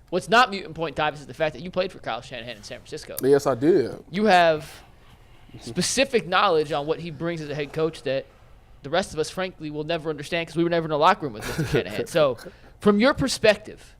What's not mutant point, Tyvis, is the fact that you played for Kyle Shanahan in San Francisco. Yes, I did. You have specific knowledge on what he brings as a head coach that the rest of us, frankly, will never understand because we were never in the locker room with Mr. Shanahan. So, from your perspective,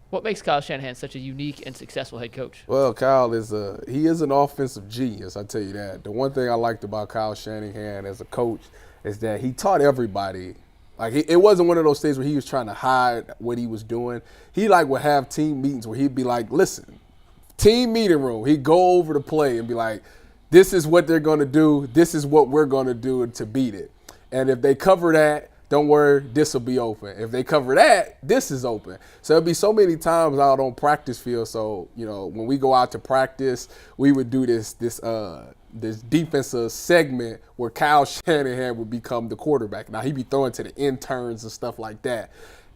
what makes Kyle Shanahan such a unique and successful head coach? Well, Kyle is an offensive genius, I tell you that. The one thing I liked about Kyle Shanahan as a coach is that he taught everybody. Like, it wasn't one of those things where he was trying to hide what he was doing. He, would have team meetings where he'd be like, listen, team meeting room. He'd go over the play and be like, this is what they're going to do. This is what we're going to do to beat it. And if they cover that, don't worry, this will be open. If they cover that, this is open. So there'll be so many times out on practice field. So, when we go out to practice, we would do this defensive segment where Kyle Shanahan would become the quarterback. Now, he'd be throwing to the interns and stuff like that.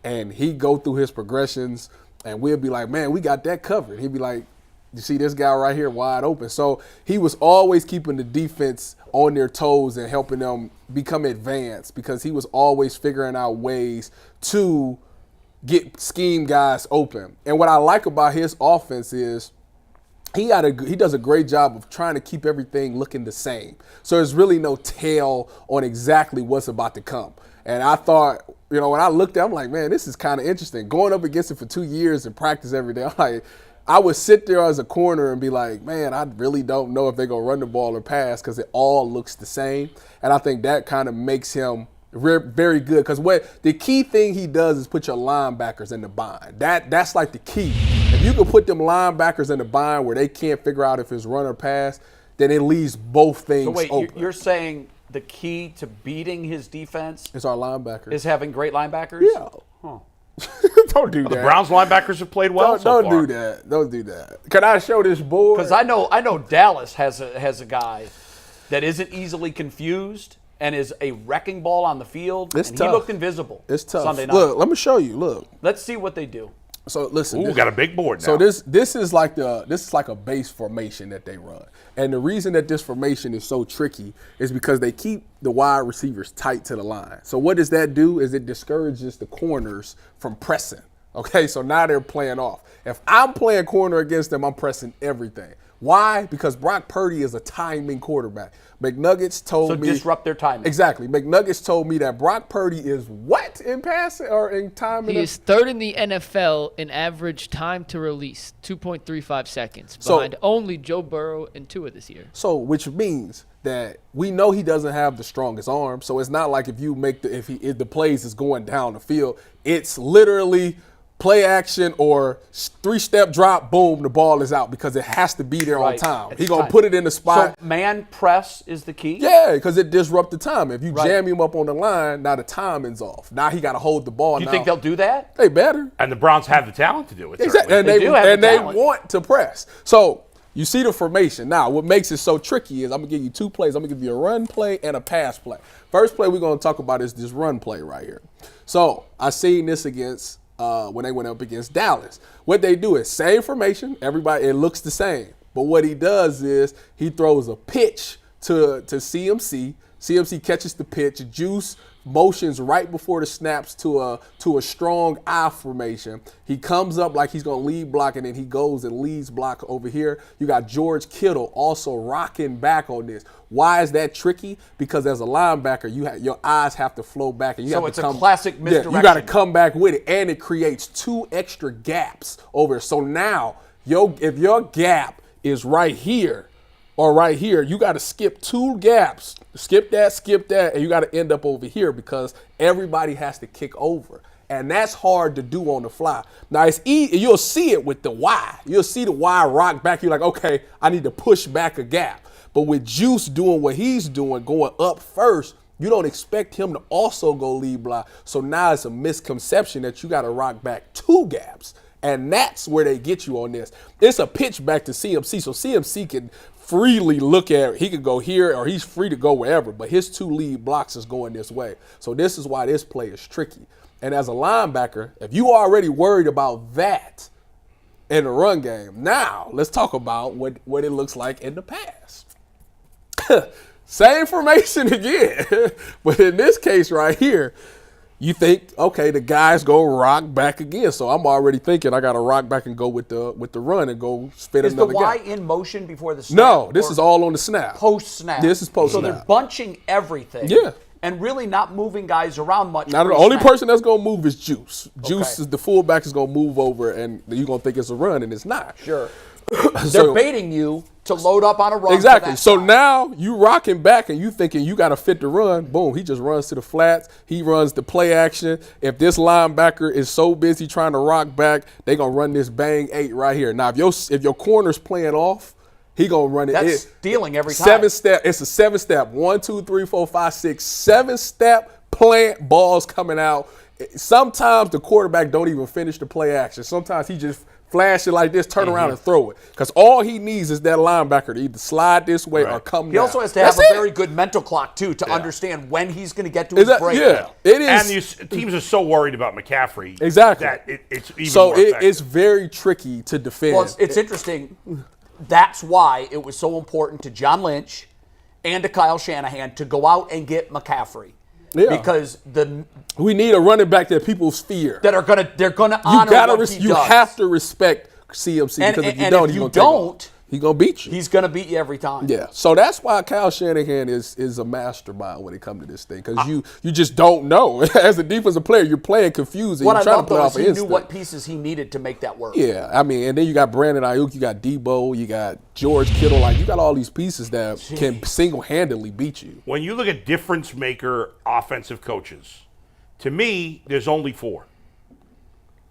And he'd go through his progressions, and we'd be like, man, we got that covered. He'd be like, you see this guy right here wide open. So he was always keeping the defense on their toes and helping them become advanced because he was always figuring out ways to get scheme guys open. And what I like about his offense is he does a great job of trying to keep everything looking the same. So there's really no tell on exactly what's about to come. And I thought, when I looked at it, I'm like, man, this is kind of interesting. Going up against it for 2 years and practice every day, I'm like, I would sit there as a corner and be like, man, I really don't know if they're going to run the ball or pass because it all looks the same. And I think that kind of makes him very good because the key thing he does is put your linebackers in the bind. That's like the key. If you can put them linebackers in the bind where they can't figure out if it's run or pass, then it leaves both things open. So wait, you're saying the key to beating his defense is our linebackers. Is having great linebackers? Yeah. Huh. Don't do that. The Browns linebackers have played well so far. Don't do that. Can I show this board? Because I know Dallas has a guy that isn't easily confused and is a wrecking ball on the field. It's and tough. He looked invisible. It's tough. Sunday night. Look, let me show you. Look. Let's see what they do. So listen. Ooh, got a big board now. So this is like a base formation that they run. And the reason that this formation is so tricky is because they keep the wide receivers tight to the line. So what does that do is it discourages the corners from pressing. Okay, so now they're playing off. If I'm playing corner against them, I'm pressing everything. Why? Because Brock Purdy is a timing quarterback. McNuggets told me. So disrupt their timing. Exactly. McNuggets told me that Brock Purdy is what in passing or in timing? He is third in the NFL in average time to release, 2.35 seconds, behind only Joe Burrow and Tua this year. So, which means that we know he doesn't have the strongest arm. So it's not like if you make if the plays is going down the field, it's literally play action or 3-step drop, boom, the ball is out because it has to be there on time. He's going to put it in the spot. So man press is the key? Yeah, because it disrupts the time. If you jam him up on the line, now the timing's off. Now he got to hold the ball. Do you think they'll do that? They better. And the Browns have the talent to do it. Exactly. And they want to press. So you see the formation. Now, what makes it so tricky is I'm going to give you 2 plays. I'm going to give you a run play and a pass play. First play we're going to talk about is this run play right here. So I seen this against when they went up against Dallas. What they do is same formation. Everybody, it looks the same. But what he does is he throws a pitch to CMC. CMC catches the pitch. Juice motions right before the snaps to a strong I formation. He comes up like he's going to lead block, and then he goes and leads block over here. You got George Kittle also rocking back on this. Why is that tricky? Because as a linebacker, your eyes have to flow back. And you have to it's a classic misdirection. Yeah, you got to come back with it, and it creates 2 extra gaps over it. So now, if your gap is right here, or right here, you got to skip 2 gaps. Skip that, and you got to end up over here because everybody has to kick over. And that's hard to do on the fly. Now, it's easy. You'll see it with the Y. You'll see the Y rock back. You're like, okay, I need to push back a gap. But with Juice doing what he's doing, going up first, you don't expect him to also go lead block. So now it's a misconception that you got to rock back 2 gaps. And that's where they get you on this. It's a pitch back to CMC. So CMC can freely look at it. He could go here or he's free to go wherever. But his 2 lead blocks is going this way. So this is why this play is tricky. And as a linebacker, if you are already worried about that in the run game, now let's talk about what it looks like in the pass. Same formation again. But in this case right here, you think, okay, the guys go rock back again. So I'm already thinking I got to rock back and go with the run and go spit Is the another Y guy. in motion before the snap? No, this or is all on the snap. post-snap. This is post-snap. So they're bunching everything. Yeah. And really not moving guys around much. Now, the pre-snap. only person that's going to move is Juice. Juice Okay. is the fullback is going to move over, and you're going to think it's a run, and it's not. Sure. So- They're baiting you to load up on a run. Exactly. To that So side. now you rocking back and you thinking you got to fit the run. Boom. He just runs to the flats. He runs the play action. If this linebacker is so busy trying to rock back, they going to run this bang 8 right here. Now, if your corner's playing off, he going to run it. That's stealing every time. 7-step. It's a 7-step. 1, 2, 3, 4, 5, 6. 7-step plant balls coming out. Sometimes the quarterback don't even finish the play action. Sometimes he just flash it like this, turn around and throw it. Because all he needs is that linebacker to either slide this way or come He down. also has to have That's a it. very good mental clock, too, to understand when he's going to get to his break. Yeah, it is. And these teams are so worried about McCaffrey Exactly. that it's even So more it's effective. very tricky to defend. Well, it's interesting. That's why it was so important to John Lynch and to Kyle Shanahan to go out and get McCaffrey. Yeah. Because we need a running back that people fear. they're gonna honor what he you does. have to respect CMC And- because if you and don't, if he's you gonna take don't, off. He's gonna beat you. He's gonna beat you every time. Yeah, so that's why Kyle Shanahan is a mastermind when it comes to this thing because you just don't know. As a defensive player, you're playing confused. And What you're I trying love to play though off is he of knew instinct. what pieces he needed to make that work. Yeah, I mean, and then you got Brandon Ayuk, you got Debo, you got George Kittle. Like you got all these pieces that can single-handedly beat you. When you look at difference maker offensive coaches, to me, there's only 4.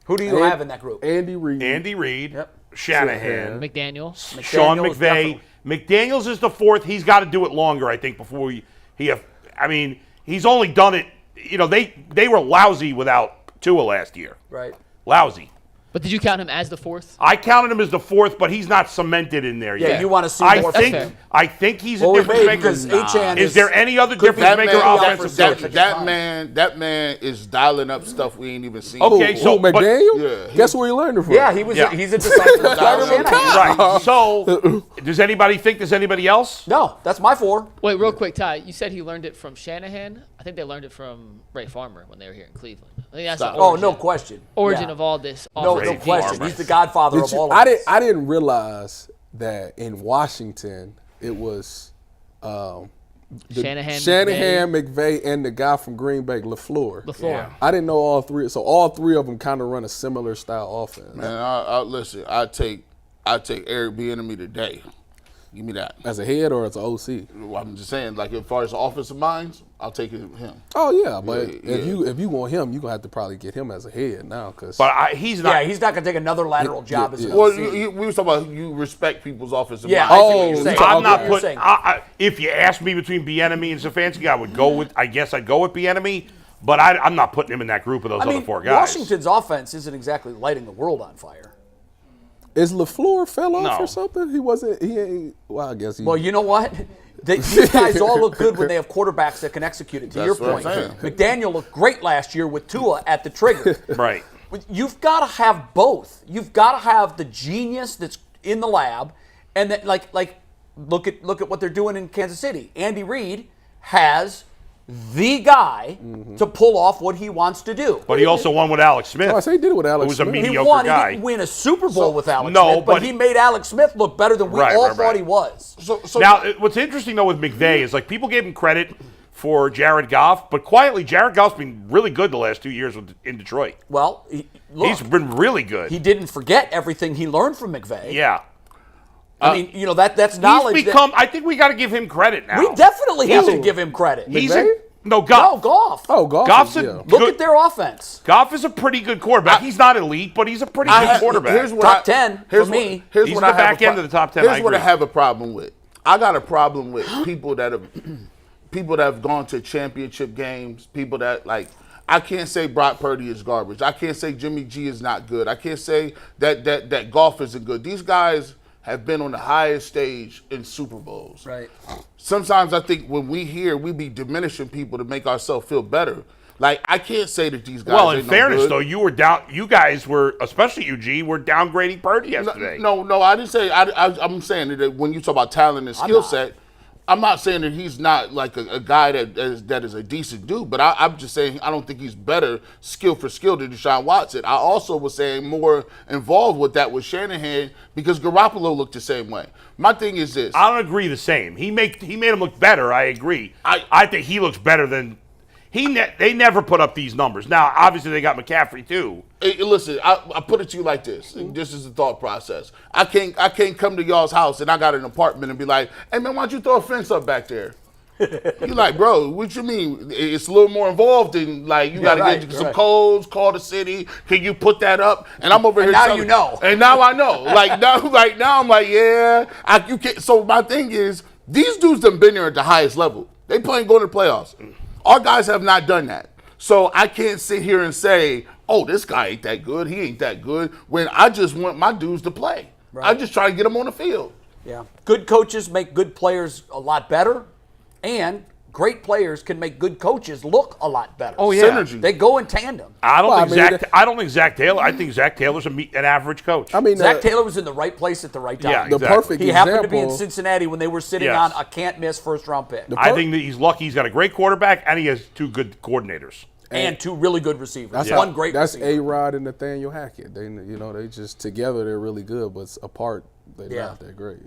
Who do you have in that group? Andy Reid. Andy Reid, Yep. Shanahan, McDaniel. Sean McDaniels, McVay. definitely. McDaniels is the 4th. He's got to do it longer, I think, before he's only done it. You know, they were lousy without Tua last year. Right. Lousy. But did you count him as the 4th? I counted him as the 4th, but he's not cemented in there Yeah, yet. you want to see I more think from him. I think he's a Well, difference maybe maker. because Achane Is there any other could be difference maker that offensive man- coaches? That man is dialing up stuff we ain't even seen. Okay, Who, so- but- McDaniel? Yeah, Guess where he learned it from? Yeah, Yeah. he's a disciple of Kyle Shanahan. Right. So, does anybody think there's anybody else? No, that's my 4. Wait, real quick, Ty. You said he learned it from Shanahan. I think they learned it from Ray Farmer when they were here in Cleveland. I think that's the Oh, origin, no question. origin Yeah. of all this. No offensive question. Farmer. He's the godfather of all of I this. didn't realize that in Washington it was Shanahan, McVay, and the guy from Green Bay, LaFleur. LaFleur. I didn't know all 3. So all 3 of them kind of run a similar style offense. Man, I listen. I take Eric Bieniemy today. Give me that. As a head or as an OC? I'm just saying, like as far as offensive minds, I'll take him. Oh yeah, but Yeah, yeah. if you want him, you're gonna have to probably get him as a head now, because But he's not. Yeah, he's not going to take another lateral job as an Well, OC. we was talking about you respect people's offensive Yeah, minds. I see what Oh, you're saying. you talking I'm not Okay. putting. If you ask me between Bieniemy and Stefanski, I would go with. I guess I'd go with Bieniemy, but I'm not putting him in that group of those I mean, other 4 guys. Washington's offense isn't exactly lighting the world on fire. is LaFleur fell off No. or something? He wasn't. He ain't. Well, I guess he. Well, you know what? These guys all look good when they have quarterbacks that can execute it. To That's your what point, I'm saying. McDaniel looked great last year with Tua at the trigger. Right. But you've got to have both. You've got to have the genius that's in the lab, and that like look at what they're doing in Kansas City. Andy Reid has the guy to pull off what he wants to do. But he also won with Alex Smith. Oh, I say he did it with Alex Who was a Smith. He mediocre won. guy. He didn't win a Super Bowl with Alex no, Smith, but but- he made Alex Smith look better than we Right, all right, thought right. he was. So Now, what's interesting though with McVay is like people gave him credit for Jared Goff, but quietly Jared Goff's been really good the last 2 years in Detroit. Well, look, He's been really good. he didn't forget everything he learned from McVay. Yeah. I mean, you know, that's knowledge. He's become. I think we got to give him credit now. we definitely have to Who? give him credit. He's McVay? no No, Goff. Goff. Oh, golf. Goff's a yeah. Look good- at their offense. Goff is a pretty good quarterback. He's not elite, but he's a pretty good quarterback. Here's what Top 10 for here's me. Here's He's what the I have back a end of the top 10, I Here's what I agree. have a problem with. I got a problem with people that have gone to championship games. People that like. I can't say Brock Purdy is garbage. I can't say Jimmy G is not good. I can't say that Goff isn't good. These guys have been on the highest stage in Super Bowls. Right. Sometimes I think when we be diminishing people to make ourselves feel better. Like I can't say that these guys. Well, in ain't fairness, no good. though, you guys were, especially UG, were downgrading Purdy yesterday. No, I didn't say. I'm saying that when you talk about talent and skill not. set, I'm not saying that he's not like a guy that is a decent dude, but I'm just saying I don't think he's better skill for skill than Deshaun Watson. I also was saying more involved with that with Shanahan because Garoppolo looked the same way. My thing is this. I don't agree the same. He made him look better. I agree. I think he looks better than they never put up these numbers. Now, obviously, they got McCaffrey too. Hey, listen, I put it to you like this. This is the thought process. I can't come to y'all's house and I got an apartment and be like, hey man, why don't you throw a fence up back there? You're like, bro, what you mean? It's a little more involved than like you got to get some codes, call the city. Can you put that up? And I'm over here. Now you know. And now I know. Like now, I'm like, yeah. You can't. So my thing is, these dudes done been there at the highest level. They playing going to the playoffs. Our guys have not done that. So I can't sit here and say, oh, this guy ain't that good. He ain't that good. When I just want my dudes to play. Right. I just try to get them on the field. Yeah. Good coaches make good players a lot better, and great players can make good coaches look a lot better. Oh, yeah. Synergy. They go in tandem. I don't think Zach Taylor. I think Zach Taylor's an average coach. I mean, Zach Taylor was in the right place at the right time. Yeah, the exactly. perfect He example. happened to be in Cincinnati when they were sitting on a can't-miss first-round pick. I think that he's lucky. He's got a great quarterback, and he has two good coordinators. And two really good receivers. That's One great That's receiver. A-Rod and Nathaniel Hackett. They just together they're really good, but apart they're not that great.